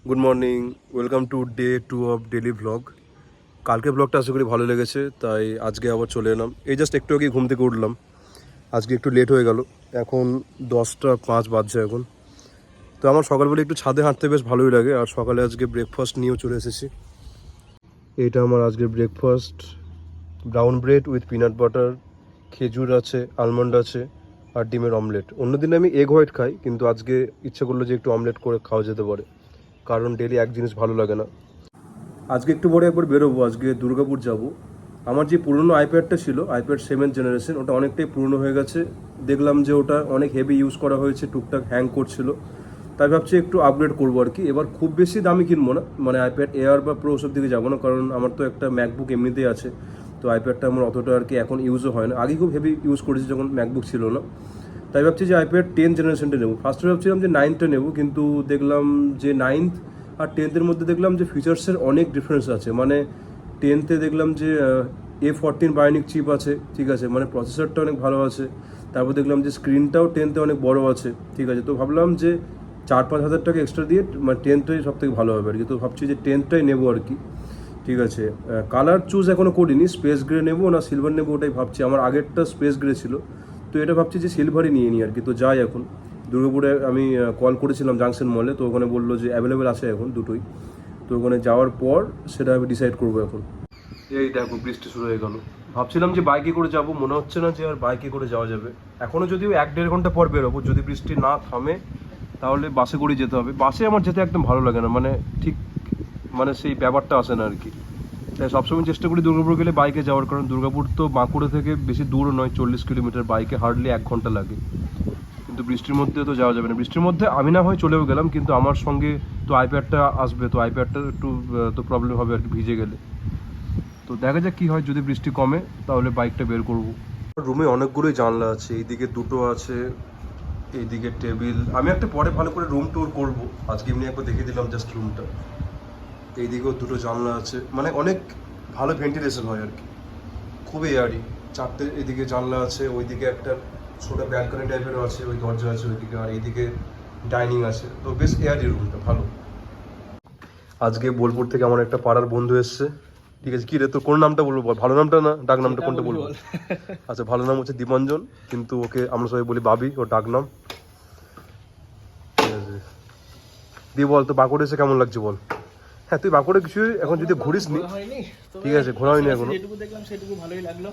Good morning, welcome to day 2 of daily vlog. কালকে ব্লগটা আশা করি ভালো লেগেছে, তাই আজকে আবার চলে এলাম। এই জাস্ট একটু আগে ঘুম থেকে উঠলাম, আজকে একটু লেট হয়ে গেল। এখন 10টা 5 বাজছে এখন। তো আমার সকালবেলা একটু ছাদে হাঁটতে বেশ ভালোই লাগে, আর সকালে আজকে ব্রেকফাস্ট নিয়েও চলে এসেছি। এইটা আমার আজকের breakfast, brown bread with peanut butter, খেজুর আছে, আলমন্ড আছে, আর ডিমের অমলেট। অন্যদিন আমি এগ হোয়াইট খাই, কিন্তু আজকে ইচ্ছে করলো যে একটু অমলেট করে খাওয়া যেতে পারে, কারণ ডেলি এক জিনিস ভালো লাগে না। আজকে একটু পরে একবার বেরোবো, আজকে দুর্গাপুর যাব। আমার যে পুরনো আইপ্যাডটা ছিল, আইপ্যাড 7th জেনারেশন, ওটা অনেকটাই পুরনো হয়ে গেছে। দেখলাম যে ওটা অনেক হেভি ইউজ করা হয়েছে, টুকটাক হ্যাং করছিল। তাই ভাবছি একটু আপগ্রেড করবো আর কি। এবার খুব বেশি দামি কিনবো না, মানে আইপ্যাড এয়ার বা প্রো সব দিকে যাবো না, কারণ আমার তো একটা ম্যাকবুক এমনিতেই আছে। তো আইপ্যাডটা আমার অতটা আর কি এখন ইউজও হয় না। আগে খুব হেভি ইউজ করেছি যখন ম্যাকবুক ছিল না। তাই ভাবছি যে আইপ্যাড 10th জেনারেশনটা নেবো। ফার্স্টে ভাবছিলাম যে 9টা নেবো, কিন্তু দেখলাম যে 9th আর 10th মধ্যে দেখলাম যে ফিচার্সের অনেক ডিফারেন্স আছে। মানে 10th দেখলাম যে A14 বায়োনিক চিপ আছে, ঠিক আছে, মানে প্রসেসরটা অনেক ভালো আছে। তারপর দেখলাম যে স্ক্রিনটাও 10th অনেক বড় আছে, ঠিক আছে। তো ভাবলাম যে 4-5 হাজার টাকা এক্সট্রা দিয়ে মানে 10thটাই সব থেকে ভালো হবে আর কি। তো ভাবছি যে 10thটাই নেবো আর কি, ঠিক আছে। কালার চুজ এখনও করিনি, স্পেস গ্রে নেবো না সিলভার নেবো ওটাই ভাবছি। আমার আগেরটা স্পেস গ্রে ছিল, তো এটা ভাবছি যে সিলভারই নিয়ে নিই আর কি। তো যাই এখন দুর্গাপুরে, আমি কল করেছিলাম জাংশন মলে, তো ওখানে বললো যে অ্যাভেলেবেল আছে এখন দুটোই। তো ওখানে যাওয়ার পর সেটা আমি ডিসাইড করবো এখন। এই দেখো বৃষ্টি শুরু হয়ে গেল। ভাবছিলাম যে বাইকে করে যাব, মনে হচ্ছে না যে আর বাইকে করে যাওয়া যাবে। এখনও যদিও 1-1.5 ঘন্টা পর বেরোবো, যদি বৃষ্টি না থামে তাহলে বাসে করে যেতে হবে। বাসে আমার যেতে একদম ভালো লাগে না, মানে ঠিক মানে সেই ব্যাপারটা আসে না আর কি। তাই সবসময় চেষ্টা করি দুর্গাপুর গেলে বাইকে যাওয়ার, কারণ দুর্গাপুর তো বাঁকুড়া থেকে বেশি দূরও নয়, 40 কিলোমিটার, বাইকে হার্ডলি 1 ঘন্টা লাগে। কিন্তু বৃষ্টির মধ্যে তো যাওয়া যাবে না। বৃষ্টির মধ্যে আমি না হয় চলেও গেলাম, কিন্তু আমার সঙ্গে তো আইপ্যাডটা আসবে, তো আইপ্যাডটা একটু তো প্রবলেম হবে আর কি ভিজে গেলে। তো দেখা যাক কী হয়, যদি বৃষ্টি কমে তাহলে বাইকটা বের করবো। রুমে অনেকগুলোই জানলা আছে, এইদিকে দুটো আছে, এইদিকে টেবিল। আমি একটা পরে ভালো করে রুম ট্যুর করবো, আজকে এমনি একবার দেখে দিলাম জাস্ট রুমটা। এইদিকেও দুটো জানলা আছে, মানে অনেক ভালো ভেন্টিলেশন হয় আর কি, খুবই এয়ারি। 4টে এদিকে জানলা আছে, ওইদিকে একটা ছোটো ব্যালকনি টাইপেরও আছে, ওই দরজা আছে ওইদিকে, আর এইদিকে ডাইনিং আছে। তো বেশ এয়ারি রুমটা, ভালো। আজকে বোলপুর থেকে আমার একটা পাড়ার বন্ধু এসছে, ঠিক আছে। কী রে, তোর কোন নামটা বলবো বল, ভালো নামটা না ডাক নামটা কোনটা বলবো? আচ্ছা, ভালো নাম হচ্ছে দীপঞ্জন, কিন্তু ওকে আমরা সবাই বলি বাবি, ওর ডাক নাম, ঠিক আছে। দিয়ে বল, তো বাঁকুড়ে এসে কেমন লাগছে বল? হ্যাঁ, তুই বাঁকুড়ে কিছু এখন যদি ঘুরিস নি, ঠিক আছে, ঘোরা হয়নি এখনো। যেটুকু দেখলাম সেটুকু ভালোই লাগলো।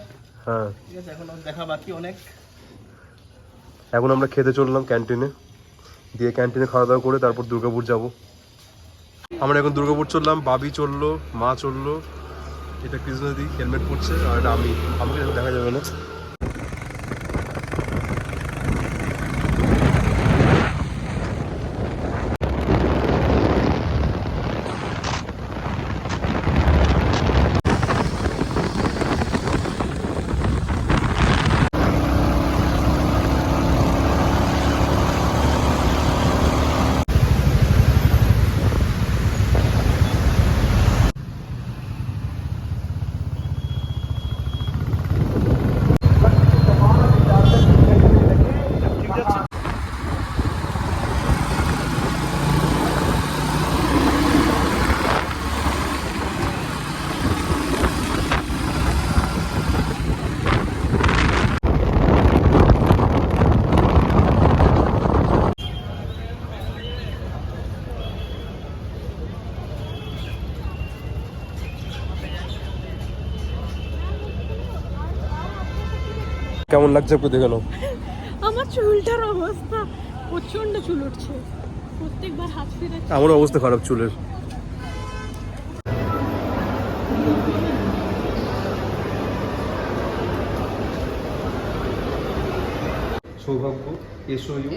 হ্যাঁ, ঠিক আছে, এখন দেখা বাকি অনেক। এখন আমরা খেতে চললাম ক্যান্টিনে, দিয়ে ক্যান্টিনে খাওয়া দাওয়া করে তারপর দুর্গাপুর যাব। আমরা এখন দুর্গাপুর চললাম, বাবি চললো, মা চললো, এটা কৃষ্ণদি হেলমেট পরছে, আর এটা আমি, আমাকে দেখা যাবে না। কেমন লাগছে একটু দেখে নাও। আমার চুলটার অবস্থা প্রচন্ড চুল উঠছে, প্রত্যেকবার হাত ফিরে। আমার অবস্থা খারাপ চুলের। সৌভাগ্য, এসো ইউ।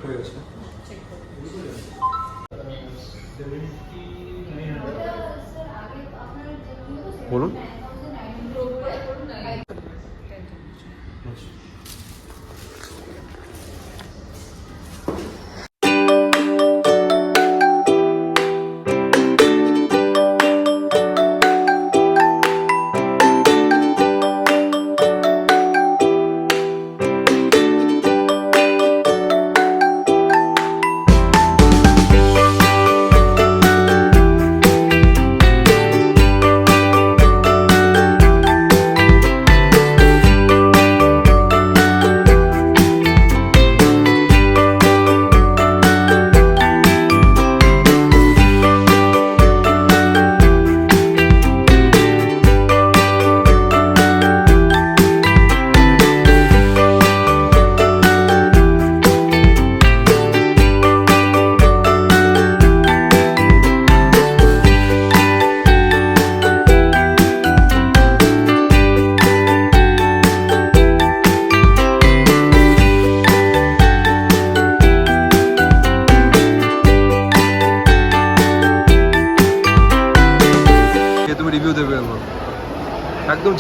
হয়ে গেছে। বলুন।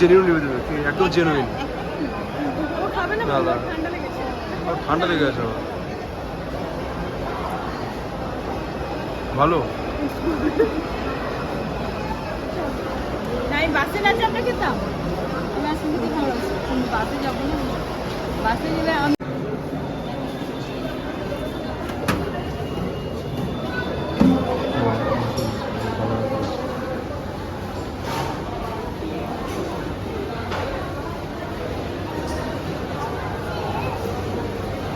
জেনুইন রিভিউ দেবে, একদম জেনুইন। ও খাবে না, না, না। ঠান্ডা লেগেছে। ঠান্ডা লেগে গেছে আমার। ভালো। না আমি বাসে না চাপটা খেতাম, আমি আসলে কি খাবার বাসে যাবো না, বাসে গেলে আমি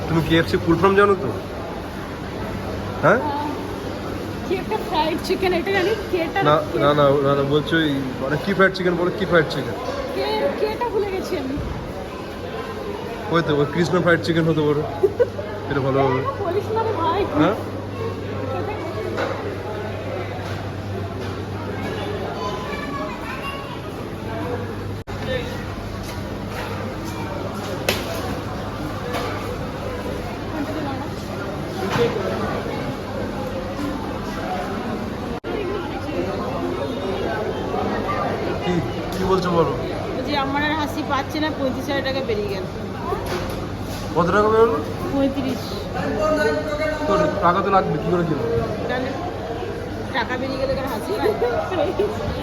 তুমি কেএফসি ফুল ফর্ম জানো তো? হ্যাঁ, কি একটা ফ্রাইড চিকেন, এটা জানি কেটা না না না না না বলছো মানে কি ফ্রাইড চিকেন বলো, কি ফ্রাইড চিকেন? কেটা ভুলে গেছি আমি। ওই তো ওই কৃষ্ণ ফ্রাইড চিকেন হতে পারে, এটা ভালো হবে। বলিস না রে ভাই। হ্যাঁ, কি কি বলছো বলো? যে আমার আর হাসি পাচ্ছে না, 35,000 টাকা বেরিয়ে গেল। কত টাকা বেরোলো? 35। তোর টাকা তো লাগবে, কি করে কিনবো? তাহলে টাকা বেরিয়ে গেলে কেন হাসি পায়?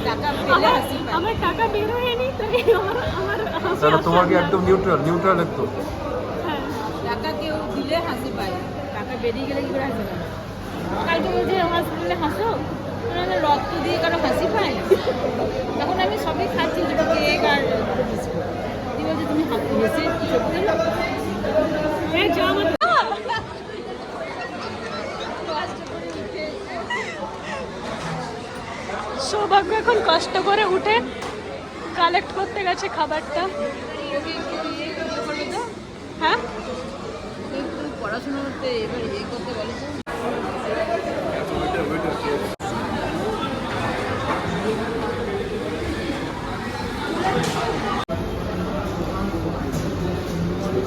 টাকা পেলে হাসি পায়। আমার টাকা বের হয়নি তাই আমার হাসি তাহলে আসছে তোমাকে না। একদম নিউট্রাল একদম। হ্যাঁ। টাকা কেউ দিলে হাসি পায়, টাকা বেরিয়ে গেলে কি করে হাসি পায়? কালকে বলছে আমার বললে হাসো, রক্ত দিয়ে কারো হাসি পায়? তখন আমি সবই খাচ্ছি, দুটো কেক আর দুটো বিস্কুট। তুই বলছে তুমি হেসে সত্যি না? এই যা আমার সৌভাগ্য এখন কষ্ট করে উঠে কালেক্ট করতে গেছে খাবারটা। হ্যাঁ, একটু পড়াশোনা করতে এবার ইয়ে করতে বলে তো।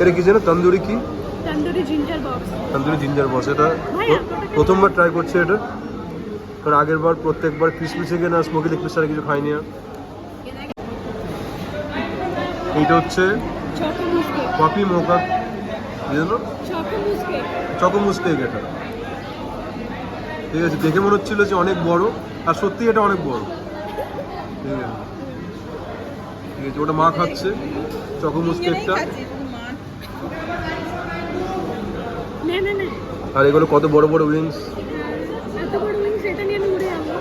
এটা কি জানো, তন্দুরি কি? Tandoori ginger box. Tandoori ginger boss, এটা ভাই, এতটা প্রথমবার ট্রাই করছে এটা, কারণ আগের বার প্রত্যেকবার ক্রিসপি চিকেন আর স্মোকি লেগ পিস ছাড়া কিছু খাইনি আর। এইটা হচ্ছে চকো মুসকে, কফি মোকা, বুঝলো, চকো মুসকে। চকোমুস কেক এটা। ঠিক আছে, দেখে মনে হচ্ছিল যে অনেক বড়, আর সত্যি এটা অনেক বড়। ঠিক আছে, ঠিক আছে, ওটা মা খাচ্ছে চকোমুস কেকটা। না না না, আর এগুলো কত বড় বড় উইংস। এত বড় উইংস, এটা নিয়ে আমি উড়ে যাবো।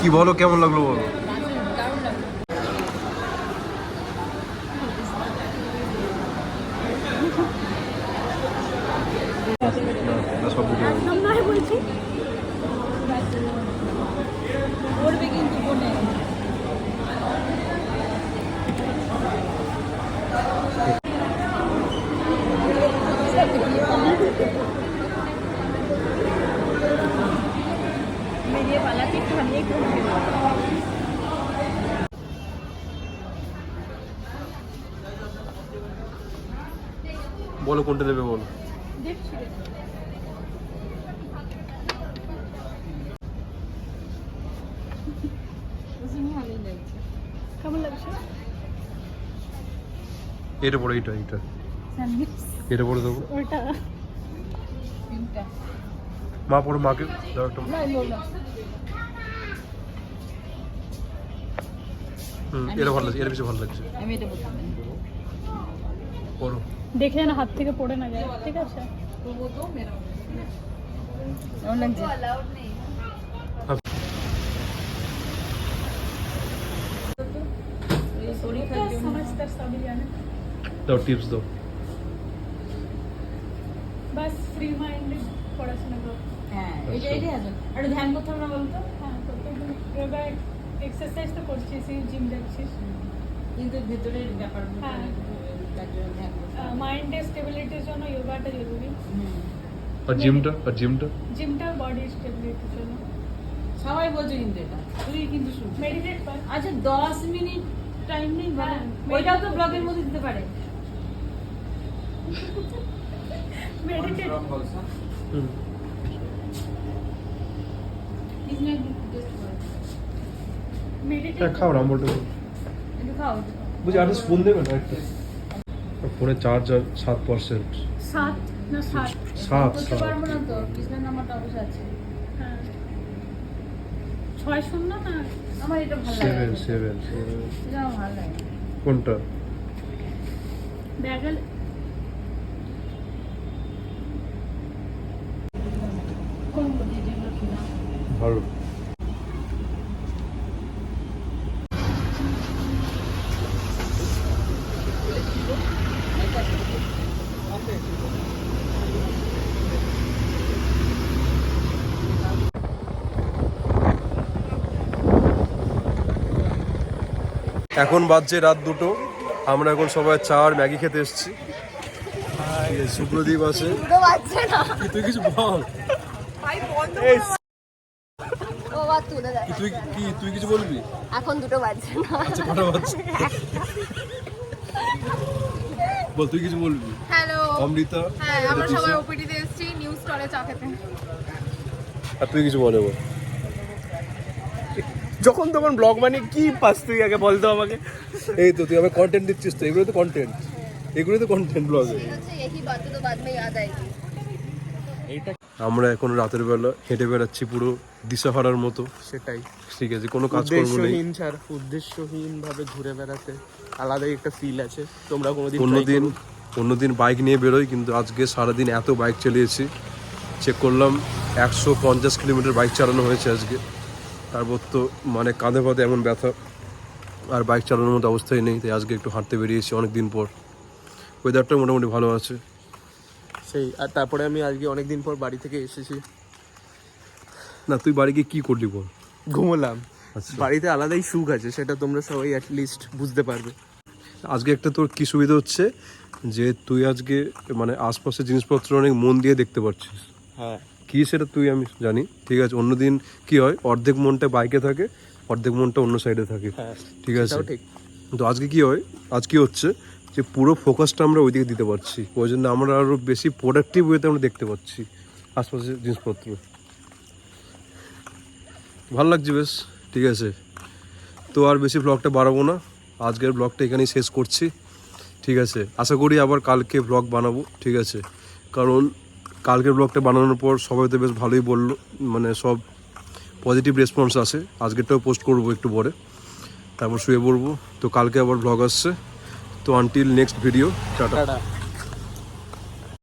কি বলো, কেমন লাগলো বলো? না, সব বুঝে গেলো। একদম নয় বলছি। করবে কিন্তু কোনে মেরিয়ে পালাতে একটু আমি একটু বলো কোনটা নেবে বলো। দেখছি রে। ভালোই লাগছে। কেমন লাগছে? এটা পড়ো, এইটা স্যান্ডউইচ এটা পড়ে দেবো। ওটা তিনটা মা পড়ো, মাকে দাও একটা। না বলো এটা ভালো লাগছে, এটা বেশি ভালো লাগছে। আমি এটা বলতাম পড়ো। দেখে যেন হাত থেকে পড়ে না যায়, ঠিক আছে? তবুও তো মেরা কেমন লাগছে? এই পরীক্ষার জন্য समझता सभी जाने, দাও টিপস দাও। बस फ्री माइंड পড়াশোনা করো। হ্যাঁ এটাই আছে। আর ধ্যান করতে হবে না বলতো? হ্যাঁ, প্রত্যেকদিন যোগা এক্সারসাইজ তো করছিস, জিম যাচ্ছিস। কিন্তু ভেতরের ব্যাপার হ্যাঁ। তার জন্য ধ্যান করতে হবে। মাইন্ডের স্টেবিলিটির জন্য যোগাটা জরুরি। হুম। আর জিমটা জিমটা বডি স্টেবিলিটির জন্য। সবাই বলছে কিন্তু এটা তুই কিন্তু শুন মেডিটেট কর। আচ্ছা 10 মিনিট টাইম নেই বলো হ্যাঁ, ওইটাও তো ব্লগের মধ্যে দিতে পারে meditate It's not just for meditate খাও রামবলটা একটু খাও বুঝি আর ফোন দেবে না একটা ফোনে চার্জার 7%। 7 না 7 করতে পারবো না তো কৃষ্ণের নাম্বারটা অবশ্যই আছে হ্যাঁ 6 না আমার এটা ভালো লাগে 7 এটা আমার ভালো লাগে কোনটা? ব্যাগেল কোন যেগুলো কিনা ভালো। এখন বাজছে রাত 2টো, আমরা এখন সবাই চা আর ম্যাগি খেতে এসেছি। সুপ্রদীপ আছে, তুই কিছু বল। ও বাদ তুলে দেয়। তুই কিছু বলবি? এখন 2টো বাজছে না। আচ্ছা কটা বাজছে বল, তুই কিছু বলবি? হ্যালো। অমৃতা, হ্যাঁ, আমরা ঋতিশা, সবাই ওপিডিতে এসেছি নিউজ স্টলে চা খেতে। আর তুই কিছু বলে বল। যখন তখন ব্লগ মানে কি পাস তুই আগে বলতো আমাকে। এই তো তুই আমার কন্টেন্ট দিচ্ছিস তো, এগুলো তো কন্টেন্ট, ব্লগে। এই হচ্ছে यही बात तो बाद में याद आएगी। আমরা এখন রাতের বেলা হেঁটে বেড়াচ্ছি পুরো দিশাহারার মতো। সেটাই, ঠিক আছে, কোনো কাজকর্ম নেই। উদ্দেশ্যহীন ছাড়া উদ্দেশ্যহীন ভাবে ঘুরে বেড়াতে আলাদাই একটা ফিল আছে। তোমরা কোনোদিন অন্যদিন বাইক নিয়ে বেরোই, কিন্তু আজকে সারাদিন এত বাইক চালিয়েছি, চেক করলাম 150 কিলোমিটার বাইক চালানো হয়েছে আজকে। তারপর তো মানে কাঁধে পাতে এমন ব্যথা, আর বাইক চালানোর মতো অবস্থায় নেই, তাই আজকে একটু হাঁটতে বেরিয়েছি অনেক দিন পর। ওয়েদারটা মোটামুটি ভালো আছে। সেই, আর তারপরে আমি আজকে অনেকদিন পর বাড়ি থেকে এসেছি। না তুই বাড়ি গিয়ে কী করলি বল? ঘুমোলাম। আচ্ছা। বাড়িতে আলাদাই সুখ আছে, সেটা তোমরা সবাই অ্যাটলিস্ট বুঝতে পারবে। আজকে একটা তোর কী সুবিধা হচ্ছে যে তুই আজকে মানে আশপাশের জিনিসপত্র অনেক মন দিয়ে দেখতে পাচ্ছিস। হ্যাঁ, কী সেটা তুই আমি জানি, ঠিক আছে। অন্যদিন কি হয়, অর্ধেক মনটা বাইকে থাকে, অর্ধেক মনটা অন্য সাইডে থাকে, হ্যাঁ, ঠিক আছে। সেটাও ঠিক। তো আজকে কি হয়, আজ কি হচ্ছে যে পুরো ফোকাসটা আমরা ওইদিকে দিতে পারছি, ওই জন্য আমরা আরও বেশি প্রোডাক্টিভ ওয়েতে আমরা দেখতে পাচ্ছি আশপাশের জিনিসপত্র। ভালো লাগছে বেশ, ঠিক আছে। তো আর বেশি ব্লগটা বাড়াবো না, আজকের ব্লগটা এখানেই শেষ করছি, ঠিক আছে। আশা করি আবার কালকে ব্লগ বানাবো, ঠিক আছে। কারণ কালকের ব্লগটা বানানোর পর সবাই তো বেশ ভালোই বললো, মানে সব পজিটিভ রেসপন্স আসে। আজকেরটাও পোস্ট করবো একটু পরে, তারপর শুয়ে পড়বো। তো কালকে আবার ব্লগ আসছে। তো until next video, tata. Tata.